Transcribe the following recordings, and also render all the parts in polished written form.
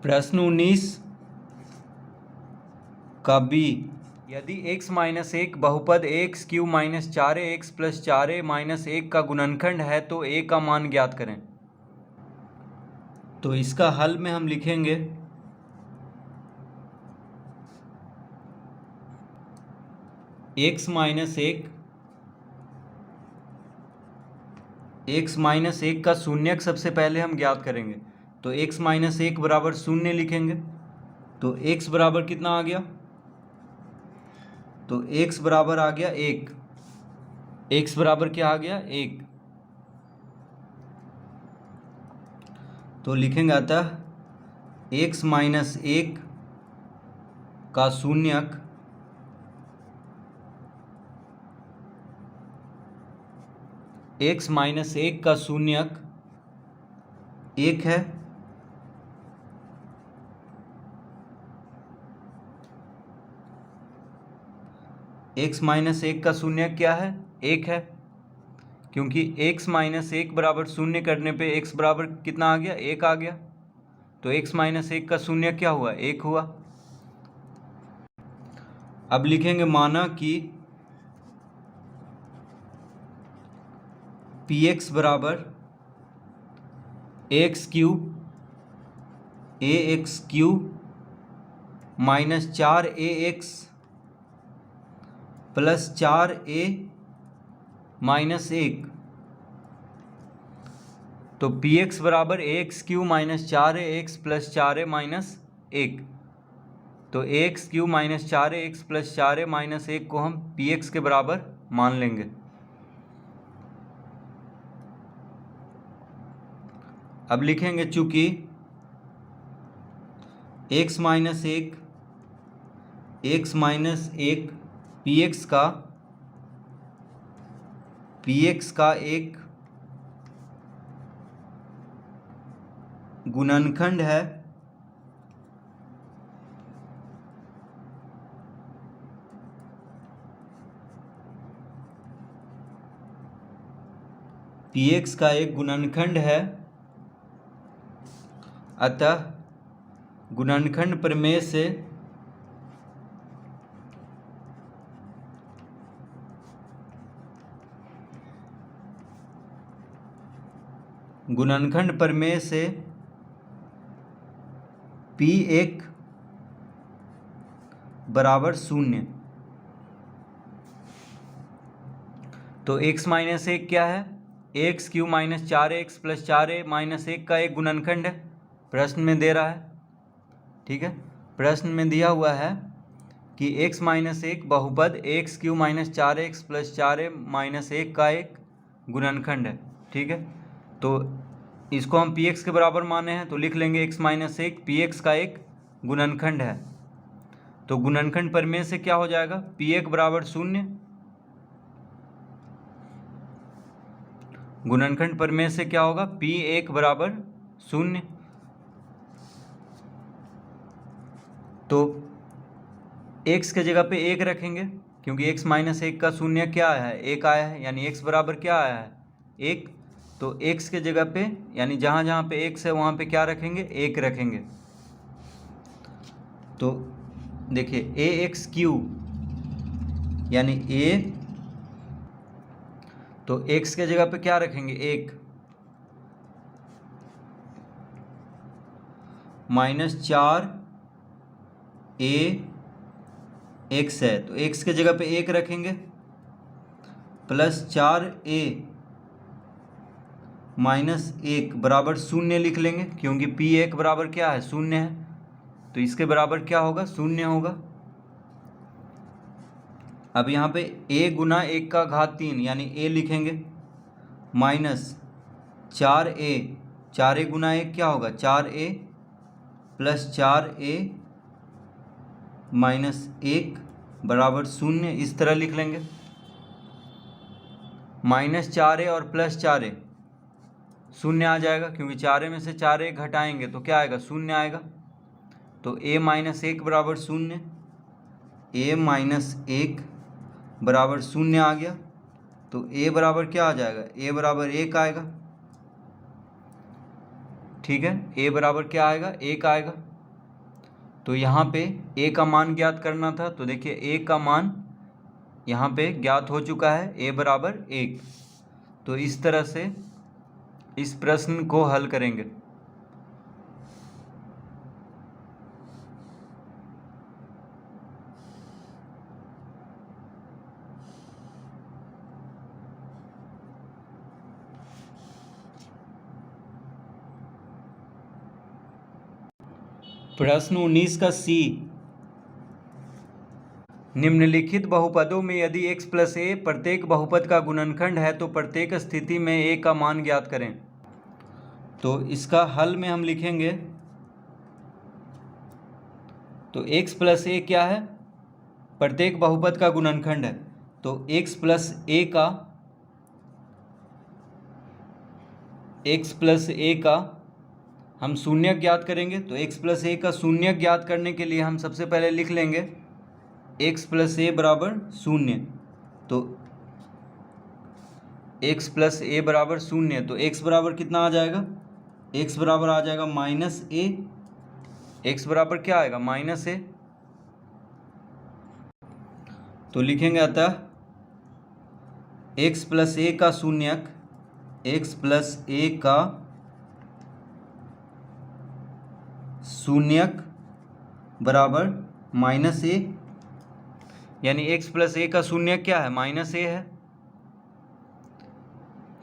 प्रश्न 19 का बी, यदि x माइनस एक बहुपद x q minus 4x plus 4a minus 1 का गुणनखंड है तो a का मान ज्ञात करें। तो इसका हल में हम लिखेंगे x माइनस एक का शून्यक सबसे पहले हम ज्ञात करेंगे। तो x माइनस एक बराबर शून्य लिखेंगे। तो x बराबर कितना आ गया? तो x बराबर आ गया 1। x बराबर क्या आ गया? 1। तो लिखेंगे अतः x माइनस एक का शून्यक x माइनस एक का शून्यक 1 है। x माइनस एक का शून्यक क्या है? 1 है, क्योंकि x माइनस एक बराबर शून्य करने पे x बराबर कितना आ गया? 1 आ गया। तो x माइनस एक का शून्यक क्या हुआ? 1 हुआ। अब लिखेंगे माना कि px बराबर x Q ax Q minus 4ax plus 4a minus 1। तो px बराबर ax Q minus 4ax plus 4a minus 1। तो ax Q minus 4ax plus 4a minus 1 को हम px के बराबर मान लेंगे। अब लिखेंगे चूंकि x माइनस एक px का एक गुणनखंड है, px का एक गुणनखंड है, अतः गुणनखंड प्रमेय से p1 बराबर 0। तो x माइनस एक क्या है? X q minus 4x plus 4a minus 1 का एक गुणनखंड है। प्रश्न में दे रहा है, ठीक है। प्रश्न में दिया हुआ है कि x माइनस एक बहुपद x q minus 4x plus 4a minus 1 का एक गुणनखंड है, ठीक है। तो इसको हम px के बराबर माने हैं, तो लिख लेंगे x माइनस एक px का एक गुणनखंड है। तो गुणनखंड प्रमेय से क्या हो जाएगा? p1 बराबर 0। गुणनखंड प्रमेय से क्या होगा? p1 बराबर 0। तो x के जगह पे 1 रखेंगे, क्योंकि x माइनस एक का शून्य क्या आया है? 1 आया है, यानी x बराबर क्या आया है? 1। तो x के जगह पे, यानी जहाँ जहाँ पे x है वहाँ पे क्या रखेंगे? 1 रखेंगे। तो देखिए ax क्यू यानी a, तो x के जगह पे क्या रखेंगे? 1 माइनस 4a x है, तो x के जगह पे 1 रखेंगे प्लस 4a माइनस 1 बराबर 0 लिख लेंगे, क्योंकि p1 बराबर क्या है? 0 है। तो इसके बराबर क्या होगा? 0 होगा। अब यहाँ पे a गुना 1 का घात 3 यानी a लिखेंगे माइनस 4a, 4a गुना 1 क्या होगा? 4a प्लस 4a माइनस 1 बराबर 0, इस तरह लिख लेंगे। माइनस 4a और प्लस 4a 0 आ जाएगा, क्योंकि 4a में से 4a घटाएंगे तो क्या आएगा? 0 आएगा। तो a माइनस 1 बराबर 0, a माइनस 1 बराबर 0 आ गया। तो a बराबर क्या आ जाएगा? a बराबर 1 आएगा, ठीक है। a बराबर क्या आएगा? 1 आएगा। तो यहाँ पे a का मान ज्ञात करना था, तो देखिए a का मान यहाँ पे ज्ञात हो चुका है, a बराबर 1। तो इस तरह से इस प्रश्न को हल करेंगे। प्रश्न 19 का सी, निम्नलिखित बहुपदों में यदि x प्लस ए प्रत्येक बहुपद का गुणनखंड है तो प्रत्येक स्थिति में a का मान ज्ञात करें। तो इसका हल में हम लिखेंगे, तो x प्लस ए क्या है, प्रत्येक बहुपद का गुणनखंड है। तो x प्लस ए का हम शून्य ज्ञात करेंगे। तो x प्लस ए का शून्य ज्ञात करने के लिए हम सबसे पहले लिख लेंगे x प्लस ए बराबर शून्य। तो x प्लस ए बराबर शून्य, तो x बराबर कितना आ जाएगा, x बराबर आ जाएगा माइनस ए। x बराबर क्या आएगा, माइनस ए। तो लिखेंगे अतः x प्लस ए का शून्यक, x प्लस ए का शून्यक बराबर माइनस ए, यानी x प्लस ए का शून्यक क्या है, माइनस ए है,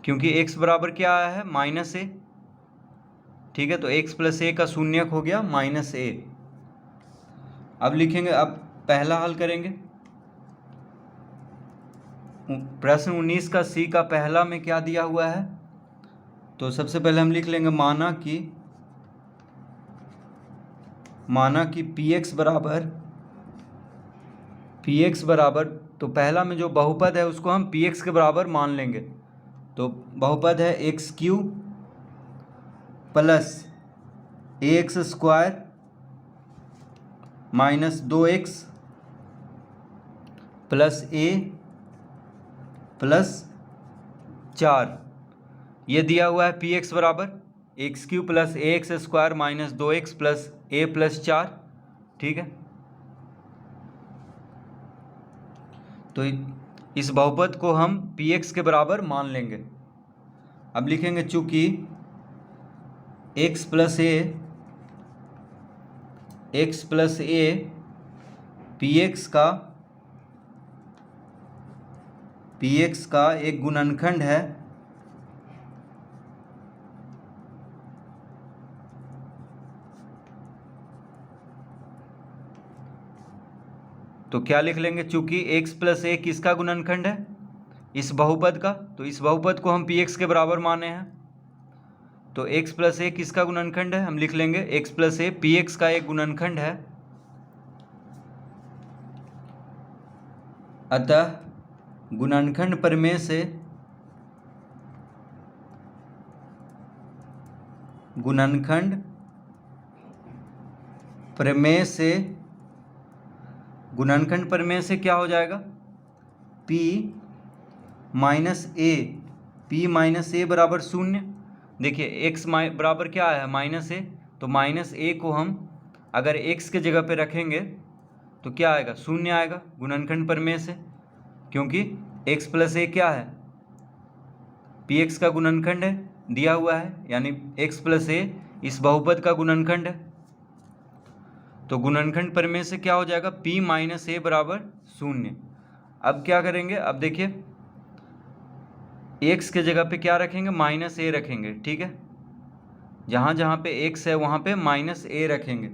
क्योंकि x बराबर क्या आया है, माइनस ए। ठीक है, तो x प्लस ए का शून्यक हो गया माइनस ए। अब लिखेंगे, अब पहला हल करेंगे। प्रश्न 19 का सी का पहला में क्या दिया हुआ है, तो सबसे पहले हम लिख लेंगे माना कि px बराबर, तो पहला में जो बहुपद है उसको हम px के बराबर मान लेंगे। तो बहुपद है x q plus ax square minus 2x plus a plus 4। ये दिया हुआ है px बराबर x q plus ax square minus 2x plus a plus 4। ठीक है, तो इस बहुपद को हम px के बराबर मान लेंगे। अब लिखेंगे चूंकि x प्लस ए px का एक गुणनखंड है, तो क्या लिख लेंगे, चूंकि x प्लस ए किसका गुणनखंड है, इस बहुपद का, तो इस बहुपद को हम px के बराबर माने हैं। तो x प्लस ए किसका गुणनखंड है, हम लिख लेंगे x प्लस ए px का एक गुणनखंड है। अतः गुणनखंड प्रमेय से गुणनखंड प्रमेय से क्या हो जाएगा, p माइनस ए बराबर शून्य। देखिए x बराबर क्या है, माइनस ए, तो माइनस ए को हम अगर x के जगह पे रखेंगे तो क्या आएगा, शून्य आएगा गुणनखंड प्रमेय से, क्योंकि x प्लस ए क्या है, px का गुणनखंड है, दिया हुआ है, यानी x प्लस ए इस बहुपद का गुणनखंड है। तो गुणनखंड प्रमेय से क्या हो जाएगा, p माइनस ए बराबर शून्य। अब क्या करेंगे, अब देखिए x के जगह पे क्या रखेंगे, माइनस ए रखेंगे। ठीक है, जहाँ जहाँ पे x है वहाँ पे माइनस ए रखेंगे।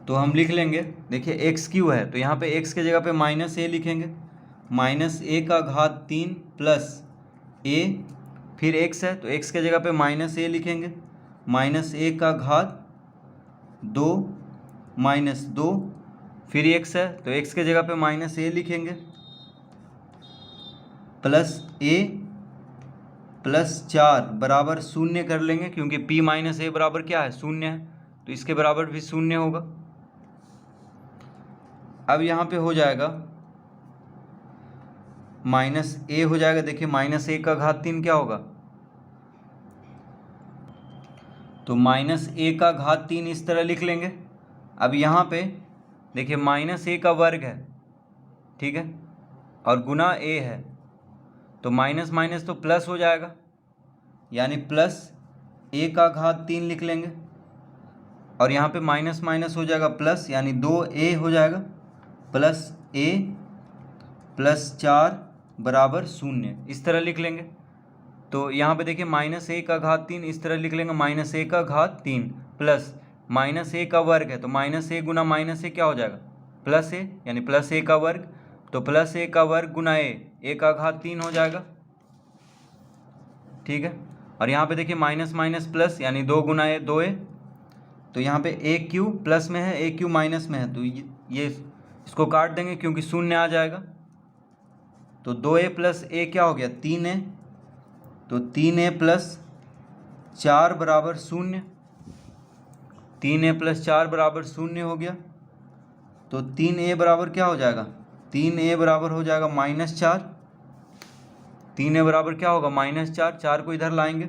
तो हम लिख लेंगे, देखिए एक्स क्यू है तो यहाँ पे x के जगह पे माइनस ए लिखेंगे, माइनस ए का घात 3 प्लस ए, फिर x है तो x के जगह पे माइनस ए लिखेंगे, माइनस ए का घात 2 माइनस 2, फिर x है तो x के जगह पे माइनस ए लिखेंगे, प्लस ए प्लस 4 बराबर शून्य कर लेंगे, क्योंकि p माइनस ए बराबर क्या है, शून्य है, तो इसके बराबर भी शून्य होगा। अब यहाँ पे हो जाएगा माइनस ए हो जाएगा, देखिए माइनस ए का घात 3 क्या होगा, तो -a⁻³ इस तरह लिख लेंगे। अब यहाँ पे देखिए -a का वर्ग है, ठीक है, और गुना a है, तो माइनस माइनस तो प्लस हो जाएगा, यानी +a⁻³ लिख लेंगे। और यहाँ पे माइनस माइनस हो जाएगा प्लस, यानी 2a हो जाएगा, प्लस a प्लस 4 बराबर 0 इस तरह लिख लेंगे। तो यहाँ पे देखिए -a⁻³ इस तरह लिख लेंगे, -a⁻³ प्लस -a का वर्ग है, तो -a गुना -a क्या हो जाएगा, +a, यानी +a का वर्ग, तो +a का वर्ग गुना a⁻³ हो जाएगा, ठीक है। और यहाँ पे देखिए माइनस माइनस प्लस, यानी 2 गुना a 2a, तो यहाँ पे a³ प्लस में है, a³ माइनस में है, तो ये इसको काट देंगे क्योंकि शून्य आ जाएगा। तो 2a प्लस a क्या हो गया, 3a, तो 3a प्लस 4 बराबर 0, 3a प्लस 4 बराबर 0 हो गया। तो 3a बराबर क्या हो जाएगा, 3a बराबर हो जाएगा -4, 3a बराबर क्या होगा, -4, 4 को इधर लाएंगे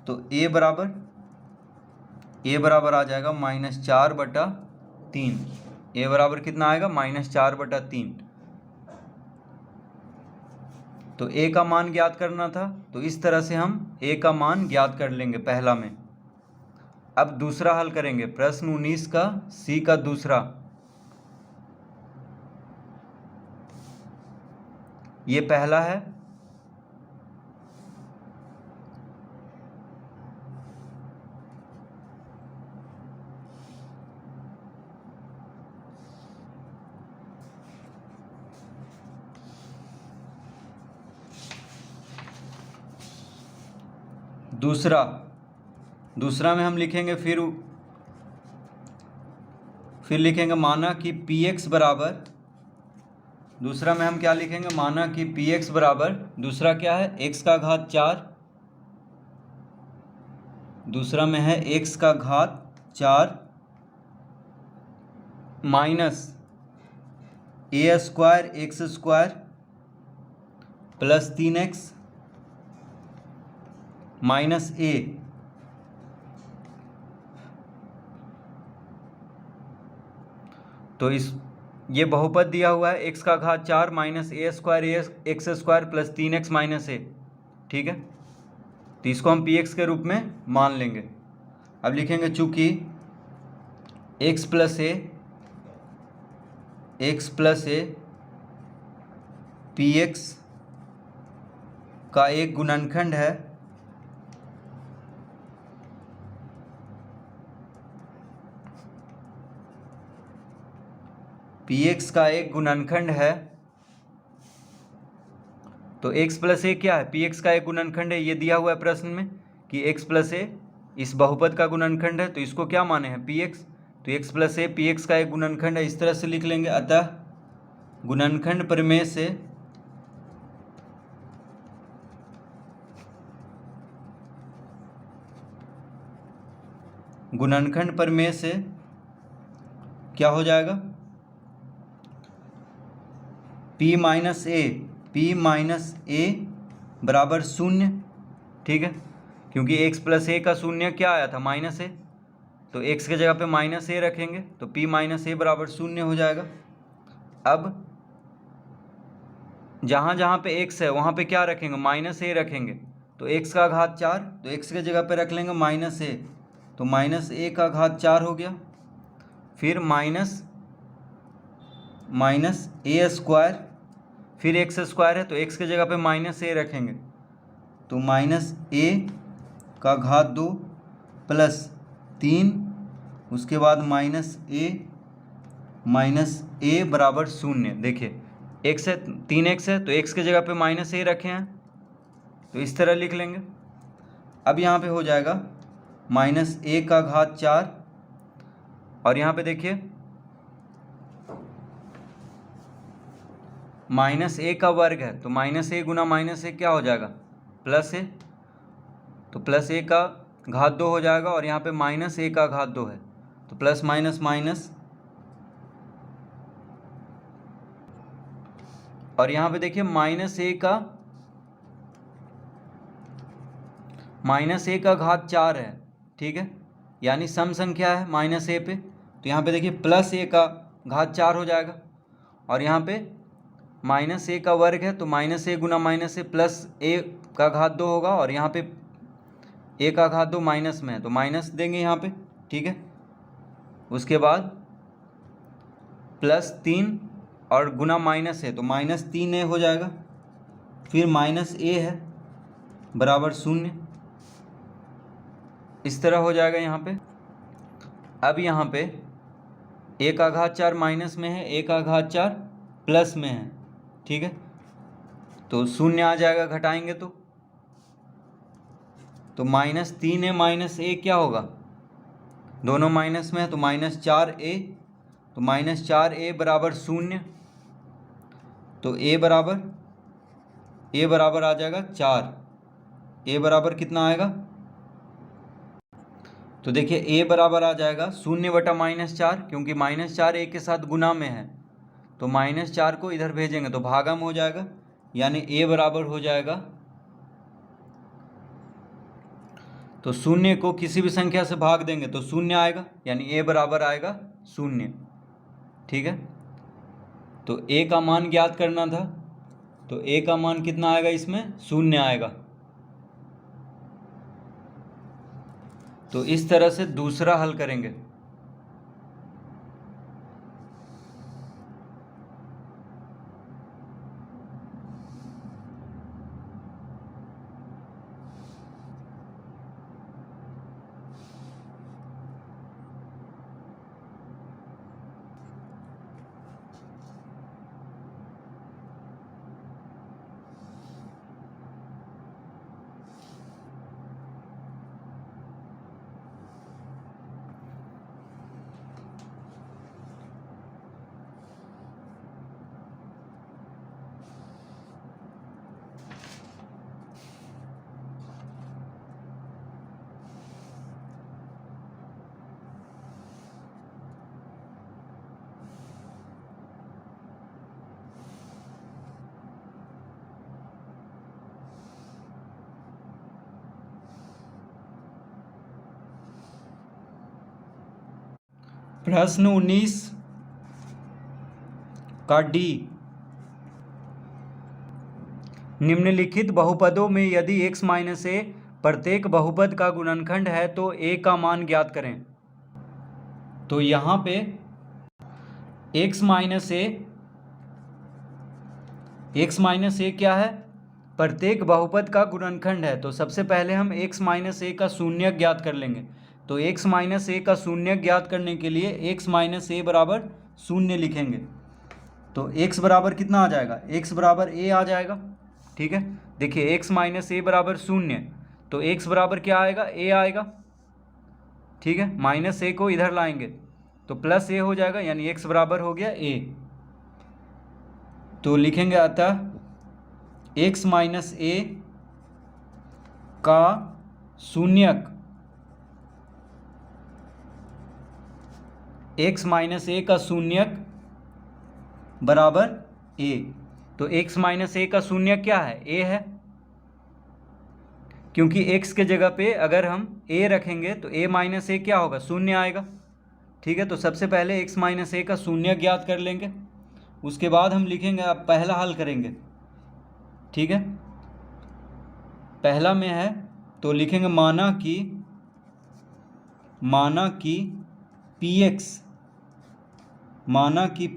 तो a बराबर आ जाएगा -4/3, a बराबर कितना आएगा, -4/3। तो a का मान ज्ञात करना था, तो इस तरह से हम a का मान ज्ञात कर लेंगे पहला में। अब दूसरा हल करेंगे, प्रश्न 19 का सी का दूसरा। ये पहला है, दूसरा में हम लिखेंगे, फिर लिखेंगे माना कि px बराबर, दूसरा में हम क्या लिखेंगे, माना कि px बराबर, दूसरा क्या है, x⁴, दूसरा में है x⁴ minus a² plus 3x minus a, तो ये बहुपद दिया हुआ है x⁴ minus a² x² plus 3x minus a, ठीक है। तो इसको हम px के रूप में मान लेंगे। अब लिखेंगे चूँकि x प्लस a px का एक गुणनखंड है, px का एक गुणनखंड है, तो x प्लस a क्या है, px का एक गुणनखंड है, ये दिया हुआ है प्रश्न में कि x प्लस a इस बहुपद का गुणनखंड है, तो इसको क्या माने हैं, px, तो x प्लस a px का एक गुणनखंड है, इस तरह से लिख लेंगे। अतः गुणनखंड प्रमेय से क्या हो जाएगा, p माइनस a बराबर 0, ठीक है, क्योंकि x प्लस a का शून्य क्या आया था, -a, तो x के जगह पे -a रखेंगे, तो p माइनस a बराबर 0 हो जाएगा। अब जहाँ जहाँ पे x है वहाँ पे क्या रखेंगे, -a रखेंगे, तो x⁴, तो x के जगह पे रख लेंगे -a, तो -a⁴ हो गया, फिर माइनस a², फिर x² है, तो x के जगह पे -a रखेंगे, तो -a⁴ प्लस 3, उसके बाद -a बराबर 0। देखिए x है, 3x है, तो x के जगह पे -a रखे हैं, तो इस तरह लिख लेंगे। अब यहाँ पे हो जाएगा -a⁴, और यहाँ पे देखिए -a का वर्ग है, तो -a गुना -a क्या हो जाएगा, +a, तो +a⁴ हो जाएगा, और यहाँ पे -a⁴ है, तो प्लस माइनस माइनस, और यहाँ पे देखिए -a⁴ है, ठीक है, यानी सम संख्या है माइनस ए पे, तो यहाँ पे देखिए प्लस ए का घात 4 हो जाएगा, और यहाँ पे माइनस ए का वर्ग है तो माइनस ए गुना माइनस ए प्लस ए का घात 2 होगा, और यहाँ पे ए का घात 2 माइनस में है तो माइनस देंगे यहाँ पे, ठीक है। उसके बाद प्लस 3 और गुना माइनस है तो माइनस 3a हो जाएगा, फिर माइनस ए है बराबर 0, इस तरह हो जाएगा यहाँ पे। अब यहाँ पे ए का घात 4 माइनस में है, ए का घात 4 प्लस में है, ठीक है, तो 0 आ जाएगा घटाएंगे तो माइनस 3a माइनस ए क्या होगा, दोनों माइनस में है तो माइनस 4a, तो माइनस 4a बराबर 0, तो a बराबर आ जाएगा 4, a बराबर कितना आएगा, तो देखिए a बराबर आ जाएगा 0 बटा माइनस 4, क्योंकि माइनस 4 a के साथ गुना में है तो माइनस 4 को इधर भेजेंगे तो भागा में हो जाएगा, यानी a बराबर हो जाएगा, तो 0 को किसी भी संख्या से भाग देंगे तो 0 आएगा, यानी a बराबर आएगा 0, ठीक है। तो a का मान ज्ञात करना था, तो a का मान कितना आएगा, इसमें 0 आएगा। तो इस तरह से दूसरा हल करेंगे। प्रश्न 19 का डी, निम्नलिखित बहुपदों में यदि x माइनस ए प्रत्येक बहुपद का गुणनखंड है तो a का मान ज्ञात करें। तो यहाँ पे x माइनस ए क्या है, प्रत्येक बहुपद का गुणनखंड है, तो सबसे पहले हम x माइनस ए का शून्य ज्ञात कर लेंगे। तो x माइनस ए का शून्य ज्ञात करने के लिए x माइनस ए बराबर 0 लिखेंगे, तो x बराबर कितना आ जाएगा, x बराबर a आ जाएगा, ठीक है। देखिए x माइनस ए बराबर 0, तो x बराबर क्या आएगा, a आएगा, ठीक है। माइनस a को इधर लाएंगे तो प्लस a हो जाएगा, यानी x बराबर हो गया a। तो लिखेंगे अतः x माइनस ए का शून्यक, x माइनस ए का शून्यक बराबर a। तो x माइनस ए का शून्यक क्या है, a है, क्योंकि x के जगह पे अगर हम a रखेंगे तो a माइनस ए क्या होगा, 0 आएगा, ठीक है। तो सबसे पहले x माइनस ए का शून्य ज्ञात कर लेंगे, उसके बाद हम लिखेंगे, अब पहला हल करेंगे, ठीक है। पहला में है तो लिखेंगे माना कि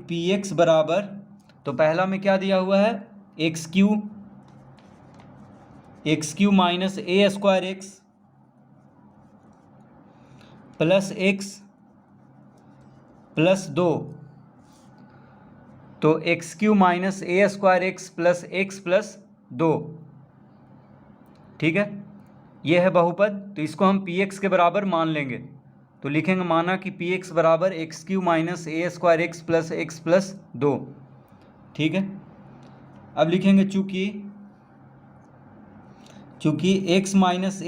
px बराबर, तो पहला में क्या दिया हुआ है, x q minus a square x plus x plus 2, तो x q minus a square x plus 2, ठीक है। यह है बहुपद, तो इसको हम px के बराबर मान लेंगे, तो लिखेंगे माना कि px बराबर x q minus a square x plus 2, ठीक है। अब लिखेंगे चूँकि x माइनस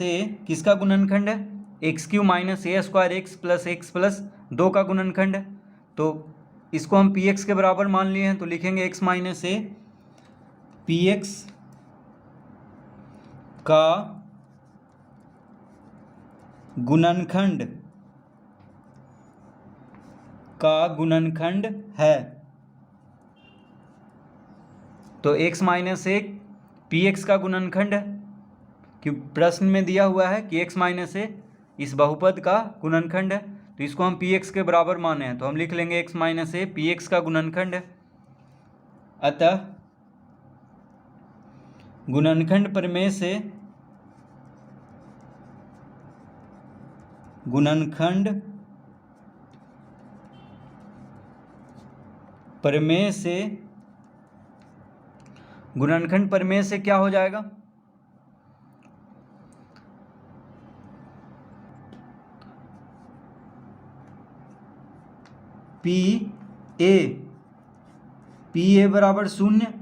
ए किसका गुणनखंड है, x q minus a square x plus 2 का गुणनखंड है, तो इसको हम px के बराबर मान लिए हैं, तो लिखेंगे x माइनस ए px का गुणनखंड का गुणनखंड है। तो x माइनस एक पी एक्स का गुणनखंड है, क्योंकि प्रश्न में दिया हुआ है कि x माइनस ए इस बहुपद का गुणनखंड है, तो इसको हम पी एक्स के बराबर माने हैं, तो हम लिख लेंगे x minus a p x का गुणनखंड है। अतः गुणनखंड प्रमेय से गुणनखंड प्रमेय से क्या हो जाएगा, पी ए बराबर शून्य।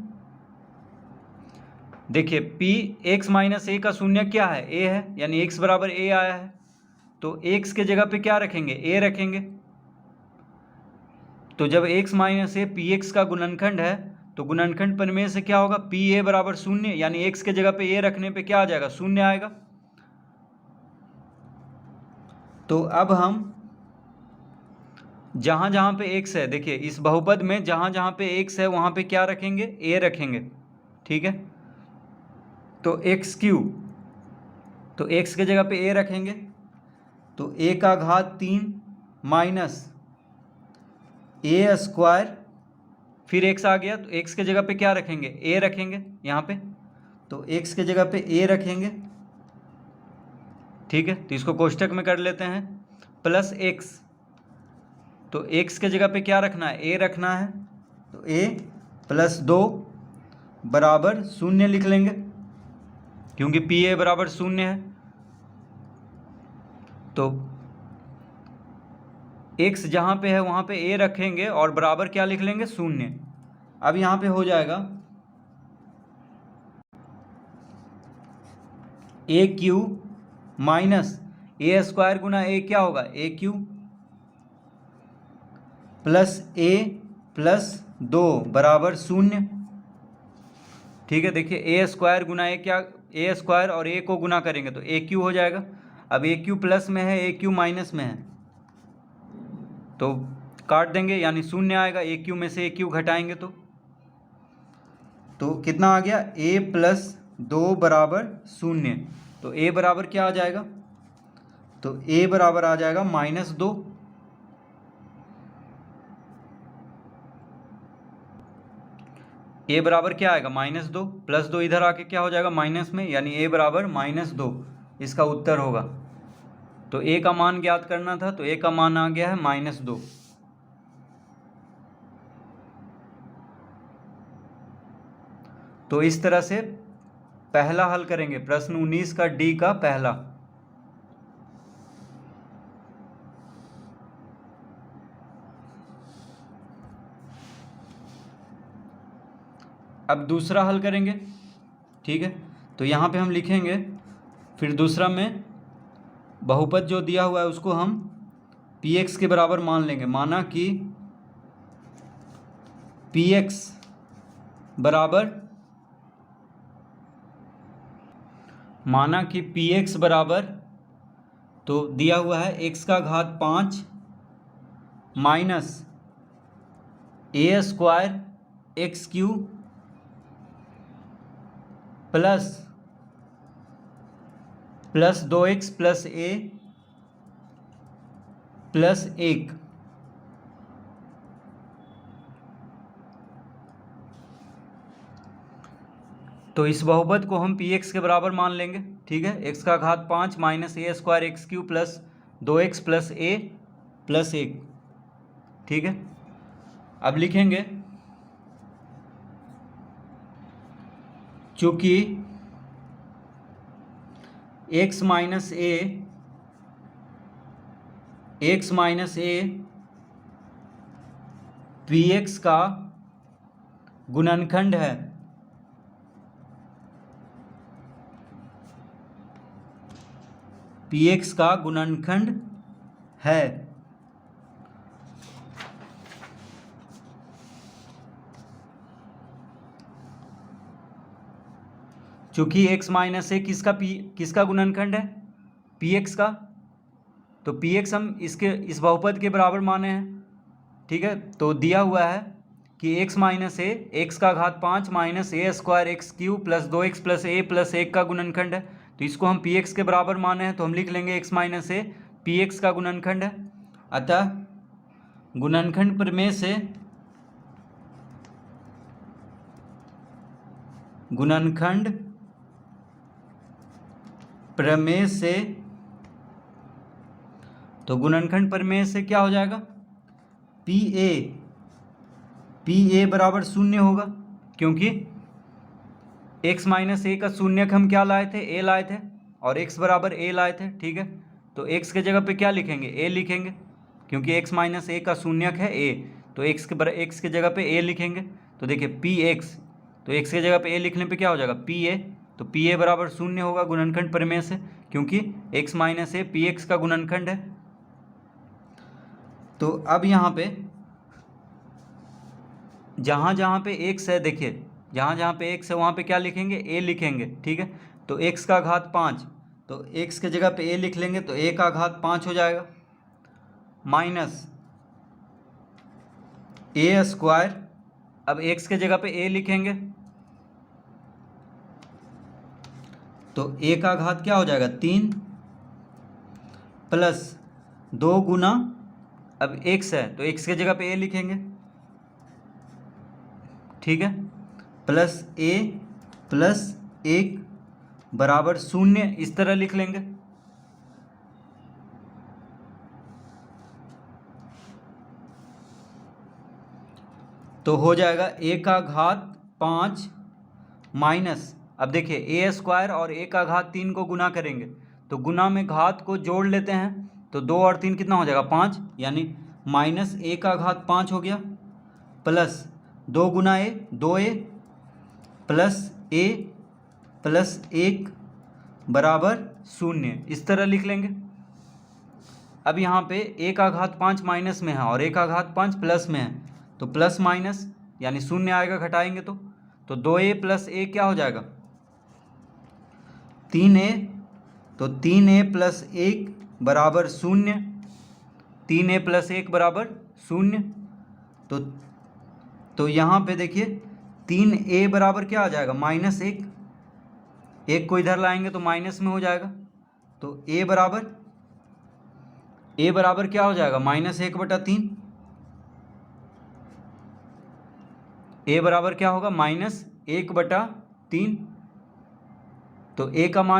देखिए पी एक्स माइनस ए का शून्य क्या है, ए है, यानी एक्स बराबर ए आया है, तो एक्स के जगह पे क्या रखेंगे, ए रखेंगे। तो जब x minus a p x का गुणनखंड है तो गुणनखंड प्रमेय से क्या होगा, पी ए बराबर शून्य, यानी एक्स के जगह पे ए रखने पे क्या आ जाएगा, शून्य आएगा। तो अब हम जहाँ जहाँ पे एक्स है, देखिए इस बहुपद में जहाँ जहाँ पे एक्स है वहाँ पे क्या रखेंगे, ए रखेंगे, ठीक है। तो एक्स क्यू, तो एक्स के जगह पे ए रखेंगे, तो ए का घात 3 माइनस ए स्क्वायर, फिर एक्स आ गया तो एक्स के जगह पे क्या रखेंगे, ए रखेंगे यहाँ पे, तो एक्स के जगह पे ए रखेंगे, ठीक है। तो इसको कोष्टक में कर लेते हैं, प्लस एक्स, तो एक्स के जगह पे क्या रखना है, ए रखना है, तो ए प्लस 2 बराबर शून्य लिख लेंगे, क्योंकि पी ए बराबर शून्य है। तो एक्स जहाँ पे है वहाँ पे ए रखेंगे और बराबर क्या लिख लेंगे, शून्य। अब यहाँ पे हो जाएगा ए क्यू माइनस ए स्क्वायर गुना ए क्या होगा, ए क्यू प्लस ए प्लस 2 बराबर शून्य, ठीक है। देखिए ए स्क्वायर गुना ए क्या, ए स्क्वायर और ए को गुना करेंगे तो ए क्यू हो जाएगा। अब ए क्यू प्लस में है, ए क्यू माइनस में है, तो काट देंगे यानी शून्य आएगा, ए क्यू में से ए क्यू घटाएंगे तो कितना आ गया, ए प्लस 2 बराबर शून्य। तो ए बराबर क्या आ जाएगा, तो ए बराबर आ जाएगा -2। ए बराबर क्या आएगा, -2, प्लस 2 इधर आके क्या हो जाएगा, माइनस में, यानी ए बराबर -2 इसका उत्तर होगा। तो ए का मान ज्ञात करना था, तो ए का मान आ गया है -2। तो इस तरह से पहला हल करेंगे, प्रश्न 19 का डी का पहला। अब दूसरा हल करेंगे, ठीक है। तो यहाँ पे हम लिखेंगे, फिर दूसरा में बहुपद जो दिया हुआ है उसको हम पी एक्स के बराबर मान लेंगे। माना कि पी एक्स बराबर, तो दिया हुआ है एक्स का घात 5 minus a square x q plus 2x plus a plus 1। तो इस बहुपद को हम पी एक्स के बराबर मान लेंगे, ठीक है। एक्स का घात 5 minus a square x q plus 2x plus a plus 1, ठीक है। अब लिखेंगे, चूँकि x minus a p x का गुणनखंड है, पी एक्स का गुणनखंड है, चूँकि x माइनस ए किसका गुणनखंड है, पी एक्स का, तो पी एक्स हम इस बहुपद के बराबर माने हैं, ठीक है। तो दिया हुआ है कि x माइनस ए एक्स का घात 5 minus a square x q plus 2x plus a plus 1 का गुणनखंड है। तो इसको हम पी एक्स के बराबर माने हैं, तो हम लिख लेंगे x minus a p x का गुणनखंड है। अतः गुणनखंड प्रमेय से तो गुणनखंड प्रमेय से क्या हो जाएगा, पी ए बराबर 0 होगा, क्योंकि x माइनस ए का शून्यक हम क्या लाए थे, a लाए थे, और x बराबर a लाए थे, ठीक है। तो x के जगह पे क्या लिखेंगे, a लिखेंगे, क्योंकि x माइनस ए का शून्यक है a, तो x के जगह पे a लिखेंगे। तो देखिए पी एक्स, तो x के जगह पे a लिखने पे क्या हो जाएगा, पी ए, तो पी ए बराबर 0 होगा गुणनखंड प्रमेय से, क्योंकि x minus a p x का गुणनखंड है। तो अब यहाँ पे जहाँ पे x है, देखिए जहाँ पे x है वहाँ पे क्या लिखेंगे, a लिखेंगे, ठीक है। तो x का घात 5, तो x के जगह पे a लिख लेंगे, तो a का घात 5 हो जाएगा, माइनस a स्क्वायर, अब x के जगह पे a लिखेंगे, तो a का घात क्या हो जाएगा 3 प्लस 2 गुना, अब x है तो x के जगह पे a लिखेंगे, ठीक है, प्लस a प्लस 1 बराबर 0, इस तरह लिख लेंगे। तो हो जाएगा a का घात 5 माइनस, अब देखिए a स्क्वायर और a का घात 3 को गुना करेंगे, तो गुना में घात को जोड़ लेते हैं, तो 2 और 3 कितना हो जाएगा 5, यानी माइनस a का घात 5 हो गया, plus 2 Guna a 2a plus a plus 1 बराबर 0, इस तरह लिख लेंगे। अब यहाँ पे a का घात 5 माइनस में है और a का घात 5 प्लस में है, तो प्लस माइनस यानी 0 आएगा, घटाएंगे तो 2a प्लस a क्या हो जाएगा 3a, तो 3a प्लस 1 बराबर 0, 3a प्लस 1 बराबर 0। तो यहाँ पे देखिए 3a बराबर क्या आ जाएगा -1, 1 को इधर लाएंगे तो माइनस में हो जाएगा, तो a बराबर क्या हो जाएगा -1/3, a बराबर क्या होगा -1/3, तो a का मान